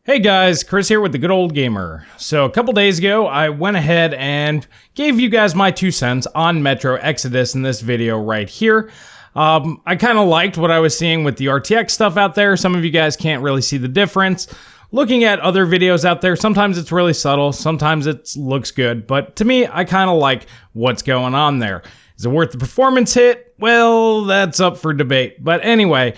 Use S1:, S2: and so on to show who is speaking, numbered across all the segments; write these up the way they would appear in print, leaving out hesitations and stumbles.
S1: Hey guys, Chris here with the Good Old Gamer. So a couple days ago, I went ahead and gave you guys my 2 cents on Metro Exodus in this video right here. I kind of liked what I was seeing with the RTX stuff out there. Some of you guys can't really see the difference. Looking at other videos out there, sometimes it's really subtle, sometimes it looks good, but to me, I kind of like what's going on there. Is it worth the performance hit? Well, that's up for debate. But anyway,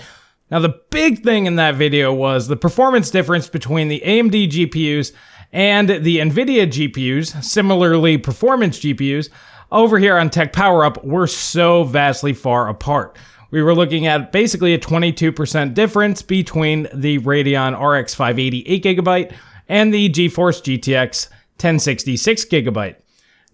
S1: now the big thing in that video was the performance difference between the AMD GPUs and the NVIDIA GPUs, similarly performance GPUs, over here on TechPowerUp were so vastly far apart. We were looking at basically a 22% difference between the Radeon RX 580 8GB and the GeForce GTX 1060 6GB.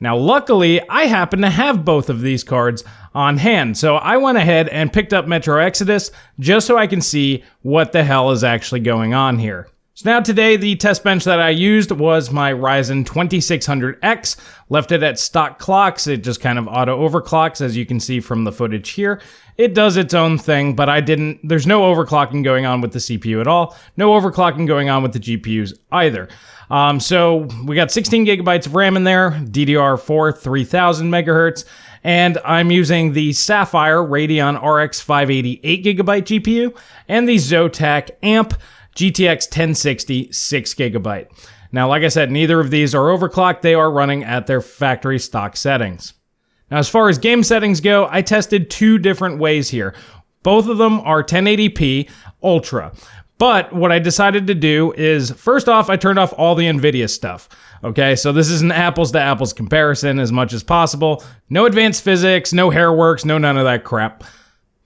S1: Now, luckily, I happen to have both of these cards on hand, so I went ahead and picked up Metro Exodus just so I can see what the hell is actually going on here. So now today, the test bench that I used was my Ryzen 2600X, left it at stock clocks. It just kind of auto overclocks, as you can see from the footage here. It does its own thing, but there's no overclocking going on with the CPU at all. No overclocking going on with the GPUs either. So we got 16 gigabytes of RAM in there, DDR4 3000 megahertz, and I'm using the Sapphire Radeon RX 580 8GB GPU and the Zotac AMP GTX 1060 6GB. Now, like I said, neither of these are overclocked. They are running at their factory stock settings. Now, as far as game settings go, I tested 2 different ways here. Both of them are 1080p Ultra. But what I decided to do is, first off, I turned off all the NVIDIA stuff. Okay, so this is an apples to apples comparison as much as possible. No advanced physics, no hairworks, no none of that crap.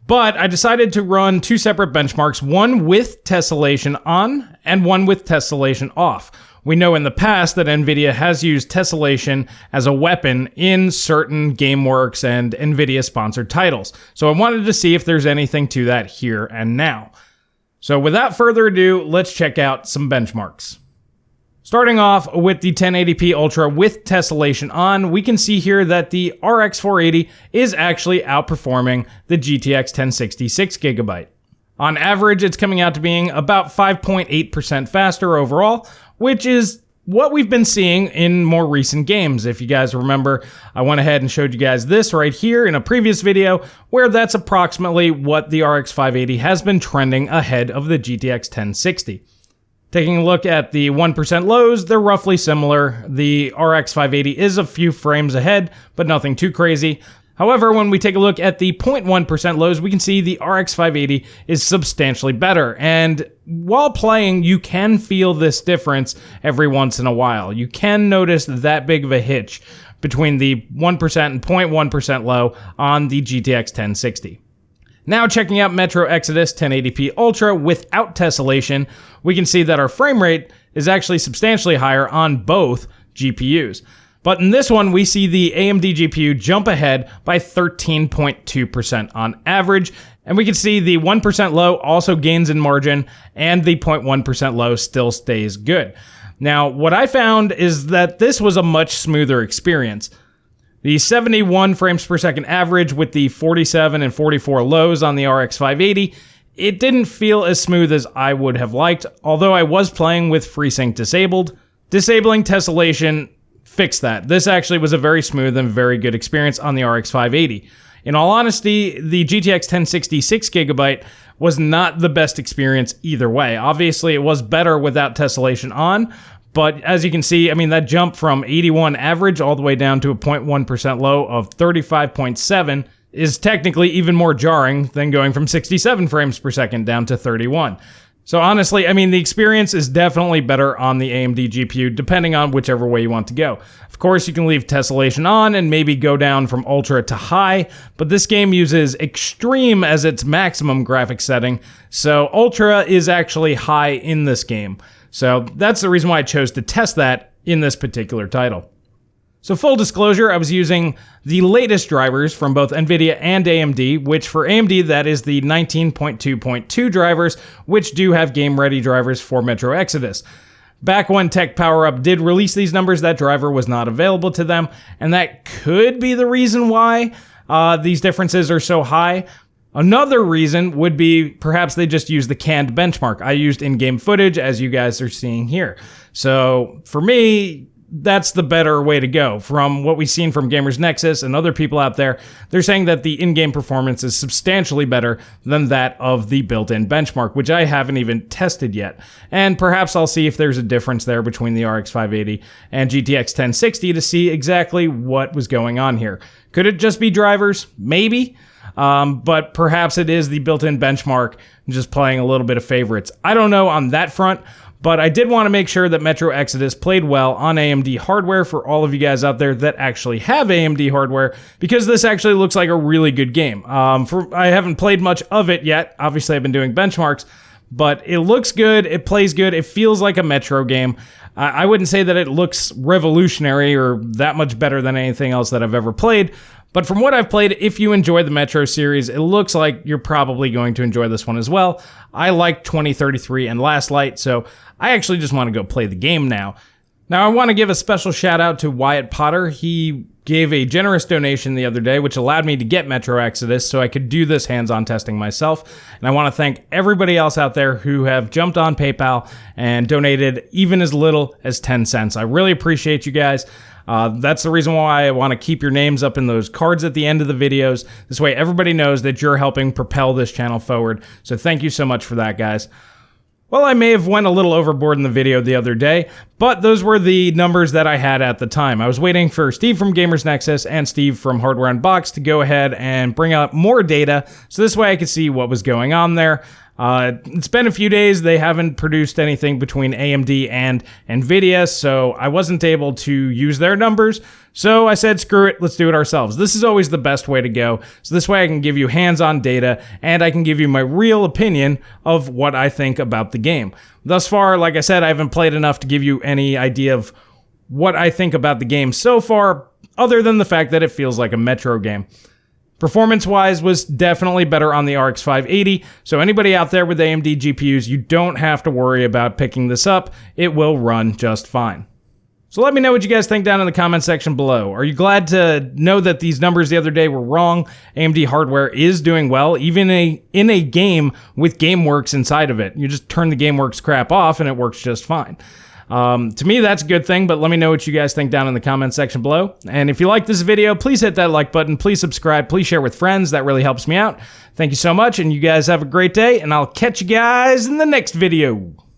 S1: But I decided to run 2 separate benchmarks, one with tessellation on and one with tessellation off. We know in the past that NVIDIA has used tessellation as a weapon in certain GameWorks and NVIDIA-sponsored titles. So I wanted to see if there's anything to that here and now. So without further ado, let's check out some benchmarks. Starting off with the 1080p Ultra with tessellation on, we can see here that the RX 480 is actually outperforming the GTX 1060 6GB. On average, it's coming out to being about 5.8% faster overall, which is what we've been seeing in more recent games. If you guys remember, I went ahead and showed you guys this right here in a previous video, where that's approximately what the RX 580 has been trending ahead of the GTX 1060. Taking a look at the 1% lows, they're roughly similar. The RX 580 is a few frames ahead, but nothing too crazy. However, when we take a look at the 0.1% lows, we can see the RX 580 is substantially better. And while playing, you can feel this difference every once in a while. You can notice that big of a hitch between the 1% and 0.1% low on the GTX 1060. Now checking out Metro Exodus 1080p Ultra without tessellation, we can see that our frame rate is actually substantially higher on both GPUs. But in this one, we see the AMD GPU jump ahead by 13.2% on average, and we can see the 1% low also gains in margin, and the 0.1% low still stays good. Now, what I found is that this was a much smoother experience. The 71 frames per second average with the 47 and 44 lows on the RX 580, it didn't feel as smooth as I would have liked, although I was playing with FreeSync disabled. Disabling tessellation fixed that. This actually was a very smooth and very good experience on the RX 580. In all honesty, the GTX 1060 6GB was not the best experience either way. Obviously, it was better without tessellation on, but as you can see, I mean, that jump from 81 average all the way down to a 0.1% low of 35.7 is technically even more jarring than going from 67 frames per second down to 31. So honestly, I mean, the experience is definitely better on the AMD GPU, depending on whichever way you want to go. Of course, you can leave tessellation on and maybe go down from ultra to high, but this game uses extreme as its maximum graphics setting, so ultra is actually high in this game. So that's the reason why I chose to test that in this particular title. So full disclosure, I was using the latest drivers from both NVIDIA and AMD, which for AMD, that is the 19.2.2 drivers, which do have game-ready drivers for Metro Exodus. Back when TechPowerUp did release these numbers, that driver was not available to them, and that could be the reason why these differences are so high. Another reason would be perhaps they just use the canned benchmark. I used in-game footage, as you guys are seeing here. So for me, that's the better way to go. From what we've seen from Gamers Nexus and other people out there, they're saying that the in-game performance is substantially better than that of the built-in benchmark, which I haven't even tested yet. And perhaps I'll see if there's a difference there between the RX 580 and GTX 1060 to see exactly what was going on here. Could it just be drivers? Maybe. But perhaps it is the built-in benchmark just playing a little bit of favorites. I don't know on that front, but I did want to make sure that Metro Exodus played well on AMD hardware for all of you guys out there that actually have AMD hardware, because this actually looks like a really good game. I haven't played much of it yet. Obviously, I've been doing benchmarks, but it looks good, it plays good, it feels like a Metro game. I wouldn't say that it looks revolutionary or that much better than anything else that I've ever played, but from what I've played, if you enjoy the Metro series, it looks like you're probably going to enjoy this one as well. I like 2033 and Last Light, so I actually just want to go play the game now. Now, I want to give a special shout out to Wyatt Potter. He gave a generous donation the other day, which allowed me to get Metro Exodus so I could do this hands-on testing myself. And I want to thank everybody else out there who have jumped on PayPal and donated even as little as 10 cents. I really appreciate you guys. That's the reason why I want to keep your names up in those cards at the end of the videos. This way everybody knows that you're helping propel this channel forward. So thank you so much for that, guys. Well, I may have went a little overboard in the video the other day, but those were the numbers that I had at the time. I was waiting for Steve from Gamers Nexus and Steve from Hardware Unboxed to go ahead and bring out more data, so this way I could see what was going on there. It's been a few days. They haven't produced anything between AMD and NVIDIA, so I wasn't able to use their numbers. So I said, screw it, let's do it ourselves. This is always the best way to go. So this way I can give you hands-on data, and I can give you my real opinion of what I think about the game. Thus far, like I said, I haven't played enough to give you any idea of what I think about the game so far, other than the fact that it feels like a Metro game. Performance-wise was definitely better on the RX 580, so anybody out there with AMD GPUs, you don't have to worry about picking this up. It will run just fine. So let me know what you guys think down in the comment section below. Are you glad to know that these numbers the other day were wrong? AMD hardware is doing well, even in a game with GameWorks inside of it. You just turn the GameWorks crap off and it works just fine. To me, that's a good thing, but let me know what you guys think down in the comment section below. And if you like this video, please hit that like button, please subscribe, please share with friends. That really helps me out. Thank you so much, and you guys have a great day, and I'll catch you guys in the next video.